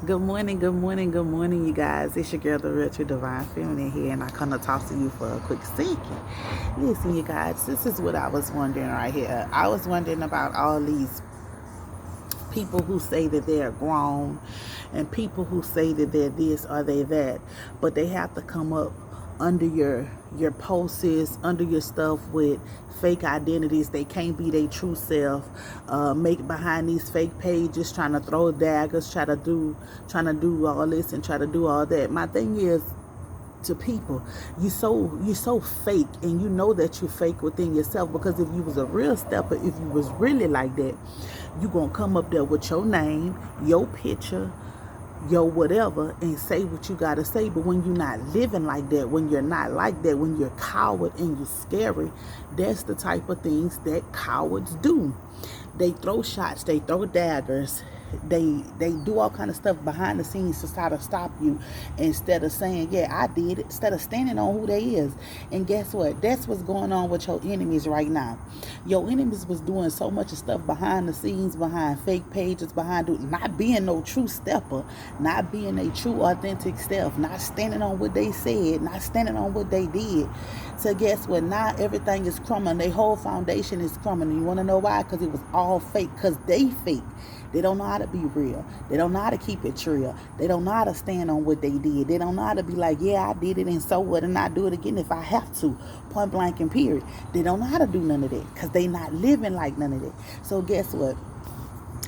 Good morning, good morning, good morning, you guys. It's your girl, the Retro Divine Feminine here, and I come to talk to you for a quick second. Listen, you guys, this is what I was wondering right here. I was wondering about all these people who say that they're grown and people who say that they're this or they that, but they have to come up under your posts, under your stuff with fake identities. They can't be their true self. Make behind these fake pages, trying to throw daggers, trying to do all this and try to do all that. My thing is, to people, you so fake, and you know that you're fake within yourself, because if you was a real stepper, if you was really like that, you gonna come up there with your name, your picture, your whatever, and say what you gotta say. But when you're not living like that, when you're not like that, when you're coward and you're scary, that's the type of things that cowards do. They throw shots, they throw daggers, they do all kind of stuff behind the scenes to try to stop you, instead of saying, yeah, I did it, instead of standing on who they is. And guess what? That's what's going on with your enemies right now. Your enemies was doing so much stuff behind the scenes, behind fake pages, behind not being no true stepper, not being a true authentic self, not standing on what they said, not standing on what they did. So guess what? Now everything is crumbling. Their whole foundation is crumbling. You want to know why? Because it was all fake. Because they fake. They don't know how to be real. They don't know how to keep it real. They don't know how to stand on what they did. They don't know how to be like, yeah, I did it, and so what, and I do it again if I have to. Point blank and period. They don't know how to do none of that because they not living like none of that. So guess what?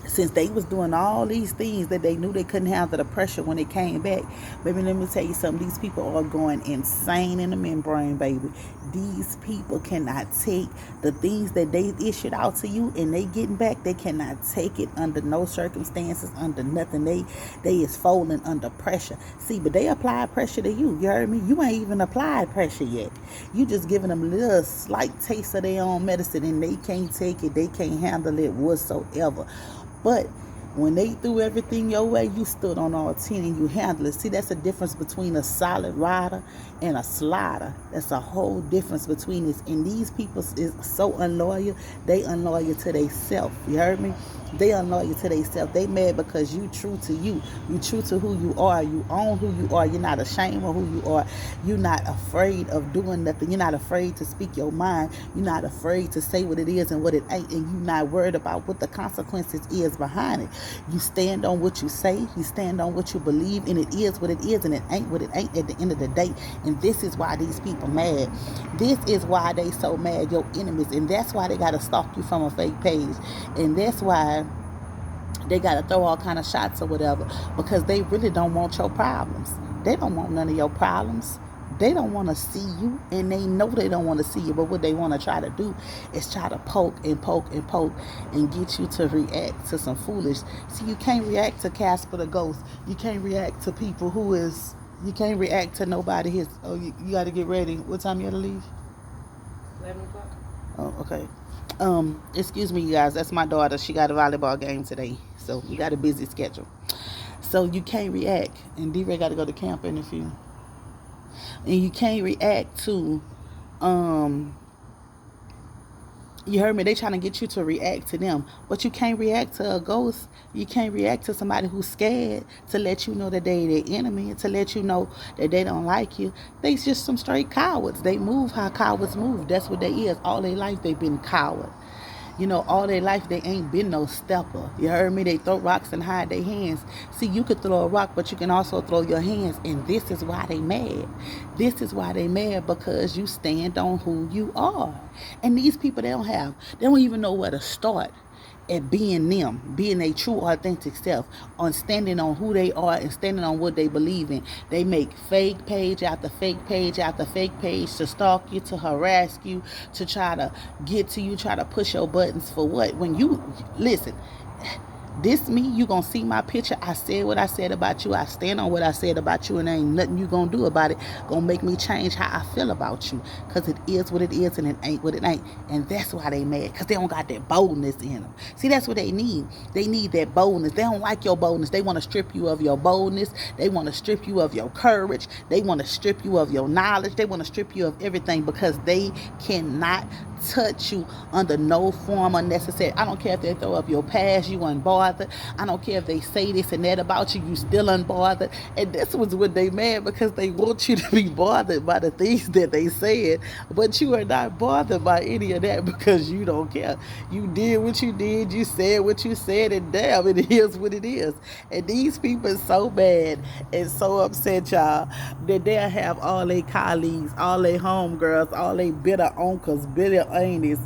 Since they was doing all these things that they knew they couldn't handle the pressure when it came back, baby, let me tell you something. These people are going insane in the membrane, baby. These people cannot take the things that they issued out to you and they getting back. They cannot take it under no circumstances, under nothing. They is folding under pressure. See, but they apply pressure to you. You heard me? You ain't even applied pressure yet. You just giving them a little slight taste of their own medicine, and they can't take it. They can't handle it whatsoever. But when they threw everything your way, you stood on all 10 and you handled it. See, that's the difference between a solid rider and a slider. That's a whole difference between this. And these people is so unloyal. They unloyal to themselves. You heard me? They unloyal to themselves. They mad because you true to you. You true to who you are. You own who you are. You're not ashamed of who you are. You're not afraid of doing nothing. You're not afraid to speak your mind. You're not afraid to say what it is and what it ain't. And you're not worried about what the consequences is behind it. You stand on what you say. You stand on what you believe. And it is what it is, and it ain't what it ain't at the end of the day. And this is why these people mad. This is why they so mad, your enemies. And that's why they got to stalk you from a fake page. And that's why they got to throw all kind of shots or whatever, because they really don't want your problems. They don't want none of your problems. They don't want to see you, and they know they don't want to see you. But what they want to try to do is try to poke and poke and poke and get you to react to some foolish. See, you can't react to Casper the Ghost. You can't react to people who is. You can't react to nobody. His. Oh, you got to get ready. What time you got to leave? 11 o'clock. Oh, okay. Excuse me, you guys. That's my daughter. She got a volleyball game today, so we got a busy schedule. So you can't react, and D-Ray got to go to camp in a few. And you can't react to, um, you heard me, they trying to get you to react to them, but you can't react to a ghost. You can't react to somebody who's scared to let you know that they their enemy, to let you know that they don't like you. They just some straight cowards. They move how cowards move. That's what they is. All their life they been coward. You know, all their life they ain't been no stepper. You heard me? They throw rocks and hide their hands. See, you could throw a rock, but you can also throw your hands. And this is why they mad. This is why they mad, because you stand on who you are. And these people, they don't even know where to start at being them, being a true authentic self, on standing on who they are and standing on what they believe in. They make fake page after fake page after fake page to stalk you, to harass you, to try to get to you, try to push your buttons for what? When you listen, this me, you gonna see my picture. I said what I said about you. I stand on what I said about you, and there ain't nothing you gonna do about it gonna make me change how I feel about you. Cause it is what it is, and it ain't what it ain't. And that's why they mad. Cause they don't got that boldness in them. See, that's what they need. They need that boldness. They don't like your boldness. They want to strip you of your boldness. They want to strip you of your courage. They want to strip you of your knowledge. They want to strip you of everything, because they cannot touch you under no form unnecessary. I don't care if they throw up your past, you unbothered. I don't care if they say this and that about you, you still unbothered. And this was when they mad because they want you to be bothered by the things that they said, but you are not bothered by any of that because you don't care. You did what you did, you said what you said, and damn, it is what it is. And these people are so bad and so upset, y'all, that they'll have all their colleagues, all their homegirls, all their bitter uncles, bitter aunties,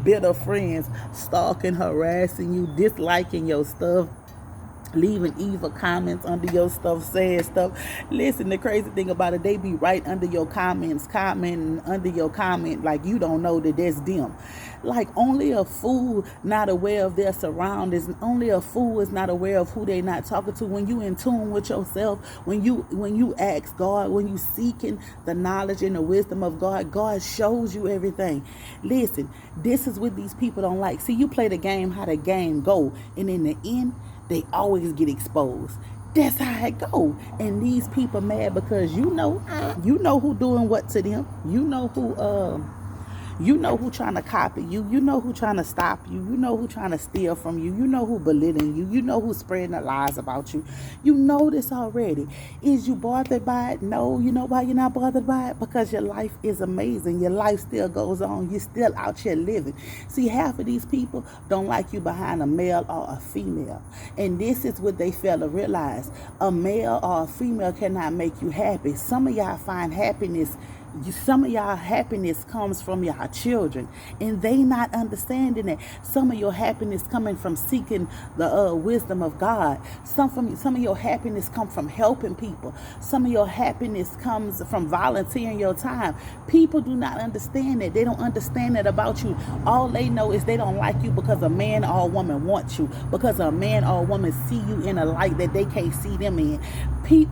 bitter friends stalking, harassing you, disliking your stuff, leaving evil comments under your stuff, saying stuff. Listen, the crazy thing about it, they be right under your comments, commenting under your comment like you don't know that that's them. Like only a fool not aware of their surroundings. Only a fool is not aware of who they not talking to. When you in tune with yourself, when you ask God, when you seeking the knowledge and the wisdom of God, God shows you everything. Listen, this is what these people don't like. See, you play the game how the game go, and in the end, they always get exposed. That's how it go. And these people mad because you know who doing what to them. You know who trying to copy you. You know who trying to stop you. You know who trying to steal from you. You know who belittling you. You know who spreading the lies about you. You know this already. Is you bothered by it? No. You know why you're not bothered by it? Because your life is amazing. Your life still goes on. You're still out here living. See, half of these people don't like you behind a male or a female. And this is what they fail to realize. A male or a female cannot make you happy. Some of y'all find happiness comes from your children, and they not understanding that. Some of your happiness coming from seeking the wisdom of God. Some of your happiness come from helping people. Some of your happiness comes from volunteering your time. People do not understand that. They don't understand that about you. All they know is they don't like you because a man or a woman wants you, because a man or a woman see you in a light that they can't see them in.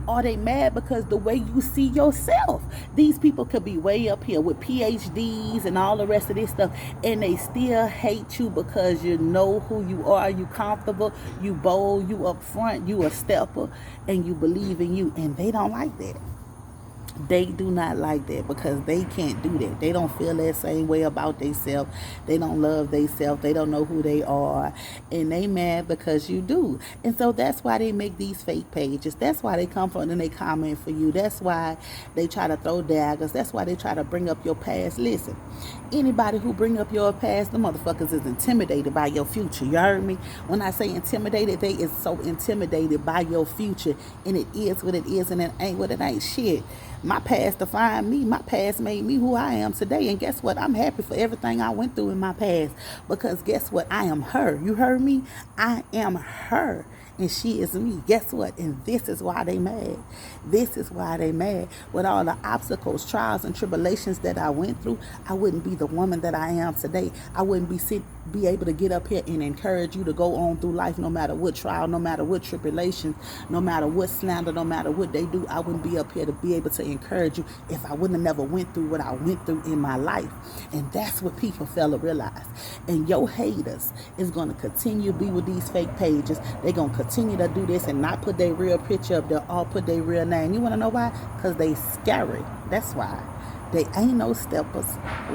Are they mad because the way you see yourself? These people could be way up here with PhDs and all the rest of this stuff, and they still hate you because you know who you are. You comfortable, you bold, you up front, you a stepper, and you believe in you. And they don't like that. They do not like that because they can't do that. They don't feel that same way about themselves. They don't love themselves. They don't know who they are. And they mad because you do. And so that's why they make these fake pages. That's why they come from and they comment for you. That's why they try to throw daggers. That's why they try to bring up your past. Listen, anybody who bring up your past, the motherfuckers is intimidated by your future. You heard me? When I say intimidated, they is so intimidated by your future. And it is what it is, and it ain't what it ain't. Shit. My past defined me. My past made me who I am today. And guess what? I'm happy for everything I went through in my past. Because guess what? I am her. You heard me? I am her. And she is me. Guess what? And this is why they mad. This is why they mad. With all the obstacles, trials, and tribulations that I went through, I wouldn't be the woman that I am today. I wouldn't be able to get up here and encourage you to go on through life no matter what trial, no matter what tribulation, no matter what slander, no matter what they do. I wouldn't be up here to be able to encourage you if I wouldn't have never went through what I went through in my life. And that's what people fail to realize. And your haters is going to continue to be with these fake pages. They're going to continue to do this and not put their real picture up there or put their real name. You want to know why? Because they scary. That's why. They ain't no steppers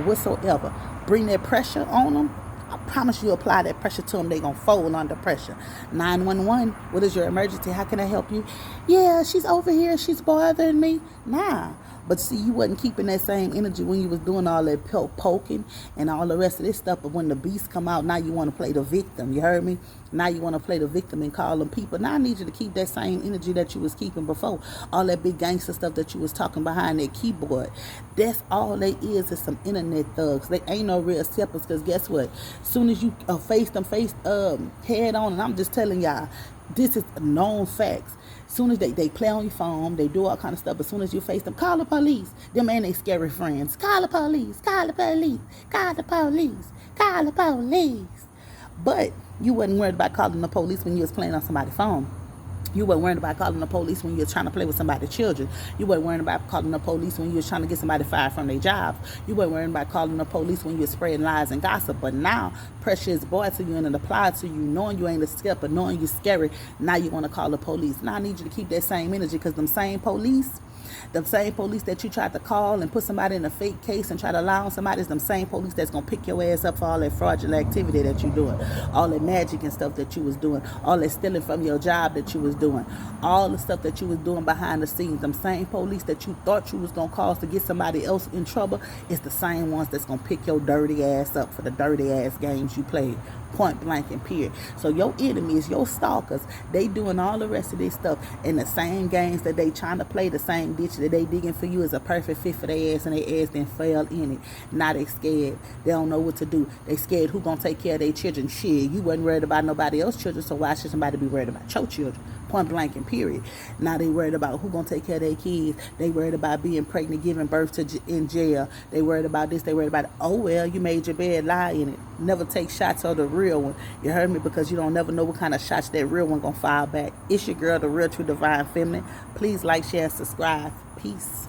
whatsoever. Bring that pressure on them. I promise you apply that pressure to them, they going to fold under pressure. 911, what is your emergency? How can I help you? Yeah, she's over here. She's bothering me. Nah. But see, you wasn't keeping that same energy when you was doing all that poking and all the rest of this stuff. But when the beast come out, now you want to play the victim. You heard me? Now you want to play the victim and call them people. Now I need you to keep that same energy that you was keeping before. All that big gangster stuff that you was talking behind that keyboard. That's all they is some internet thugs. They ain't no real steppers, because guess what? Soon as you face head on, and I'm just telling y'all, this is known facts. Soon as they play on your phone, they do all kind of stuff. But as soon as you face them, call the police. Them ain't they scary friends. Call the police. Call the police. Call the police. Call the police. But you wasn't worried about calling the police when you was playing on somebody's phone. You weren't worried about calling the police when you were trying to play with somebody's children. You weren't worried about calling the police when you were trying to get somebody fired from their jobs. You weren't worried about calling the police when you were spreading lies and gossip. But now, pressure is brought to you and it applied to you, knowing you ain't a step, but knowing you're scary. Now you want to call the police. Now I need you to keep that same energy, because them same police The same police that you tried to call and put somebody in a fake case and try to lie on somebody is the same police that's going to pick your ass up for all that fraudulent activity that you're doing, all that magic and stuff that you was doing, all that stealing from your job that you was doing, all the stuff that you was doing behind the scenes. Them same police that you thought you was going to cause to get somebody else in trouble is the same ones that's going to pick your dirty ass up for the dirty ass games you played. Point blank and period. So your enemies, your stalkers, they doing all the rest of this stuff in the same games that they trying to play, the same ditch that they digging for you is a perfect fit for their ass, and their ass then fail in it. Now they scared. They don't know what to do. They scared who gonna take care of their children. Shit, you wasn't worried about nobody else's children, so why should somebody be worried about your children? Point blank and period. Now they worried about who gonna take care of their kids. They worried about being pregnant, giving birth to in jail. They worried about this. They worried about it. Oh well, you made your bed, lie in it. Never take shots of the real one. You heard me? Because you don't never know what kind of shots that real one gonna fire back. It's your girl, the Real True Divine Feminine. Please like, share, subscribe. Peace.